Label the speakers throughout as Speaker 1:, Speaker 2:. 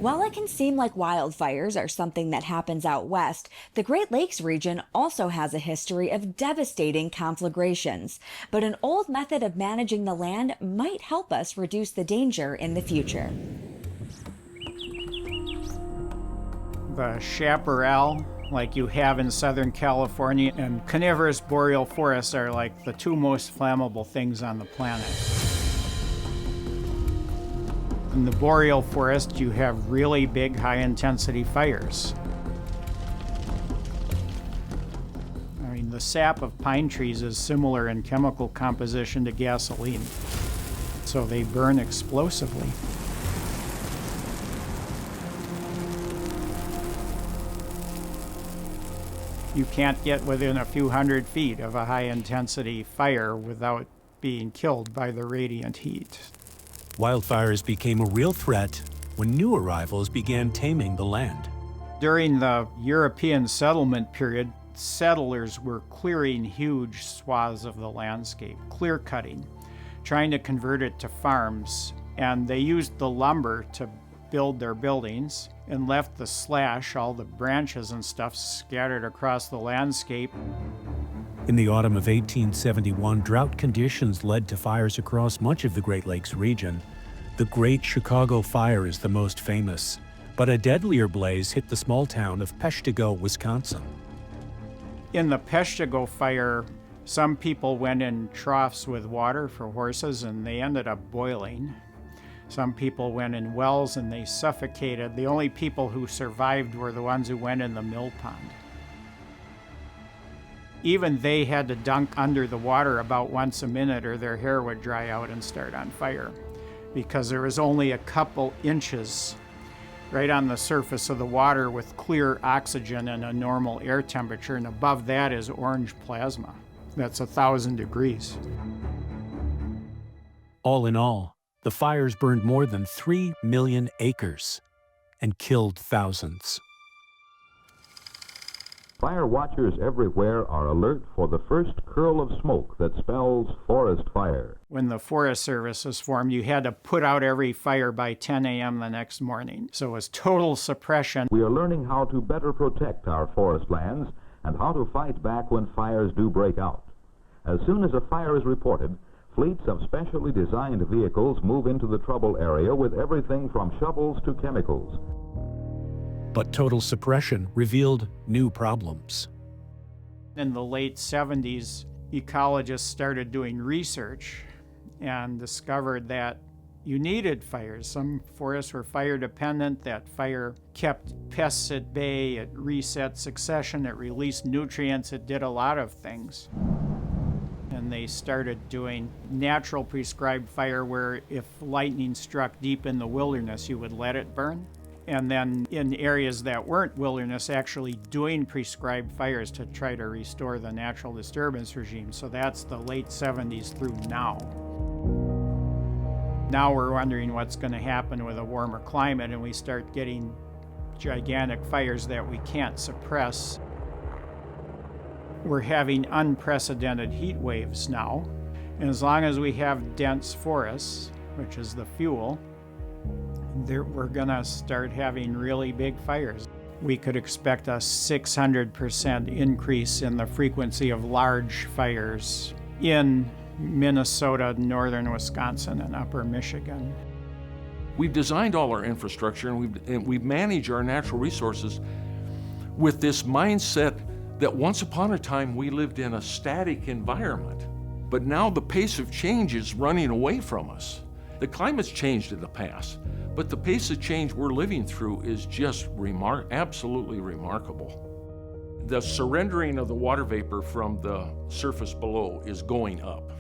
Speaker 1: While it can seem like wildfires are something that happens out west, the Great Lakes region also has a history of devastating conflagrations. But an old method of managing the land might help us reduce the danger in the future.
Speaker 2: The chaparral, like you have in Southern California, and coniferous boreal forests are like the two most flammable things on the planet. In the boreal forest, you have really big, high-intensity fires. I mean, the sap of pine trees is similar in chemical composition to gasoline, so they burn explosively. You can't get within a few hundred feet of a high-intensity fire without being killed by the radiant heat.
Speaker 3: Wildfires became a real threat when new arrivals began taming the land.
Speaker 2: During the European settlement period, settlers were clearing huge swaths of the landscape, clear cutting, trying to convert it to farms. And they used the lumber to build their buildings and left the slash, all the branches and stuff, scattered across the landscape.
Speaker 3: In the autumn of 1871, drought conditions led to fires across much of the Great Lakes region. The Great Chicago Fire is the most famous, but a deadlier blaze hit the small town of Peshtigo, Wisconsin.
Speaker 2: In the Peshtigo fire, some people went in troughs with water for horses and they ended up boiling. Some people went in wells and they suffocated. The only people who survived were the ones who went in the mill pond. Even they had to dunk under the water about once a minute or their hair would dry out and start on fire, because there was only a couple inches right on the surface of the water with clear oxygen and a normal air temperature, and above that is orange plasma. That's 1,000 degrees.
Speaker 3: All in all, the fires burned more than 3 million acres and killed thousands.
Speaker 4: Fire watchers everywhere are alert for the first curl of smoke that spells forest fire.
Speaker 2: When the Forest Service was formed, you had to put out every fire by 10 a.m. the next morning. So it was total suppression.
Speaker 4: We are learning how to better protect our forest lands and how to fight back when fires do break out. As soon as a fire is reported, fleets of specially designed vehicles move into the trouble area with everything from shovels to chemicals.
Speaker 3: But total suppression revealed new problems.
Speaker 2: In the late 70s, ecologists started doing research and discovered that you needed fires. Some forests were fire dependent. That fire kept pests at bay, it reset succession, it released nutrients, it did a lot of things. And they started doing natural prescribed fire where if lightning struck deep in the wilderness, you would let it burn. And then in areas that weren't wilderness, actually doing prescribed fires to try to restore the natural disturbance regime. So that's the late 70s through now. Now we're wondering what's going to happen with a warmer climate, and we start getting gigantic fires that we can't suppress. We're having unprecedented heat waves now. And as long as we have dense forests, which is the fuel, we're going to start having really big fires. We could expect a 600% increase in the frequency of large fires in Minnesota, northern Wisconsin, and upper Michigan.
Speaker 5: We've designed all our infrastructure and we manage our natural resources with this mindset that once upon a time we lived in a static environment, but now the pace of change is running away from us. The climate's changed in the past, but the pace of change we're living through is just absolutely remarkable. The surrendering of the water vapor from the surface below is going up.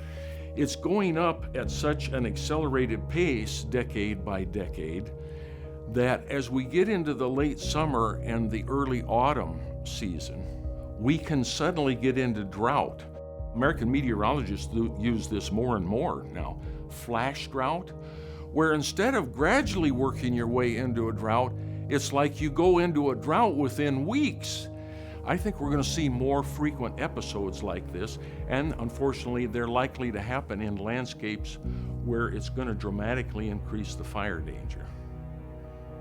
Speaker 5: It's going up at such an accelerated pace, decade by decade, that as we get into the late summer and the early autumn season, we can suddenly get into drought. American meteorologists use this more and more now. Flash drought, where instead of gradually working your way into a drought, it's like you go into a drought within weeks. I think we're going to see more frequent episodes like this, and unfortunately they're likely to happen in landscapes where it's going to dramatically increase the fire danger.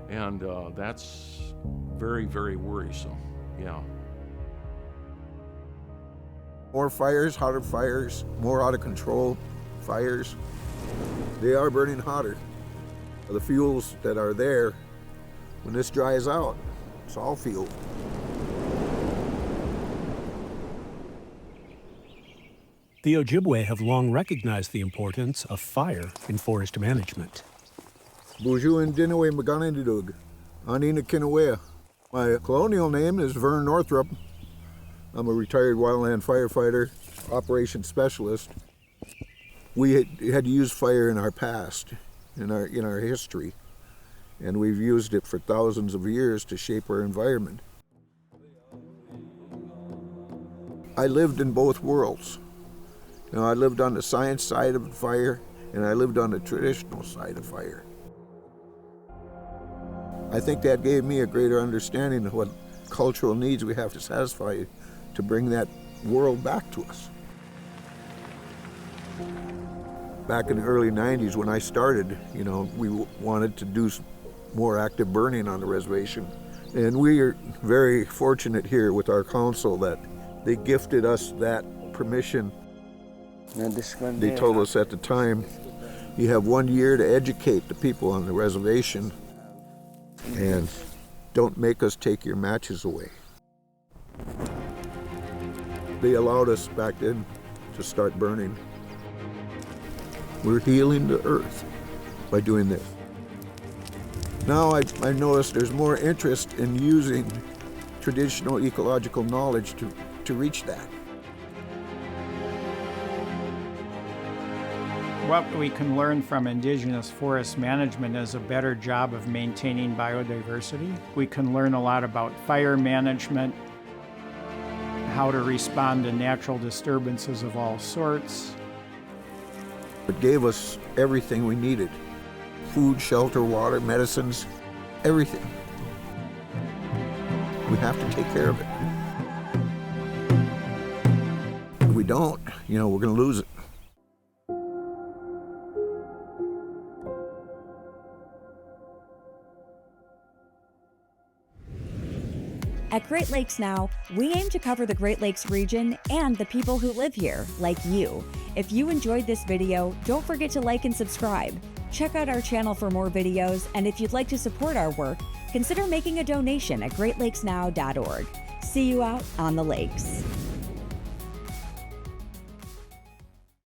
Speaker 5: And that's very, very worrisome, yeah.
Speaker 6: More fires, hotter fires, more out of control fires. They are burning hotter. The fuels that are there, when this dries out, it's all fuel.
Speaker 3: The Ojibwe have long recognized the importance of fire in forest management.
Speaker 6: Buju and Dinaway Maganindudug, Anina Kinawea. My colonial name is Vern Northrup. I'm a retired wildland firefighter, operations specialist. We had used fire in our past, in our history, and we've used it for thousands of years to shape our environment. I lived in both worlds. You know, I lived on the science side of fire, and I lived on the traditional side of fire. I think that gave me a greater understanding of what cultural needs we have to satisfy to bring that world back to us. Back in the early 90s when I started, you know, we wanted to do more active burning on the reservation. And we are very fortunate here with our council that they gifted us that permission. They told us at the time, you have 1 year to educate the people on the reservation and don't make us take your matches away. They allowed us back then to start burning. We're healing the earth by doing this. Now I've noticed there's more interest in using traditional ecological knowledge to reach that.
Speaker 2: What we can learn from indigenous forest management is a better job of maintaining biodiversity. We can learn a lot about fire management, how to respond to natural disturbances of all sorts.
Speaker 6: It gave us everything we needed. Food, shelter, water, medicines, everything. We have to take care of it. If we don't, you know, we're going to lose it.
Speaker 1: At Great Lakes Now, we aim to cover the Great Lakes region and the people who live here, like you. If you enjoyed this video, don't forget to like and subscribe. Check out our channel for more videos, and if you'd like to support our work, consider making a donation at greatlakesnow.org. See you out on the lakes.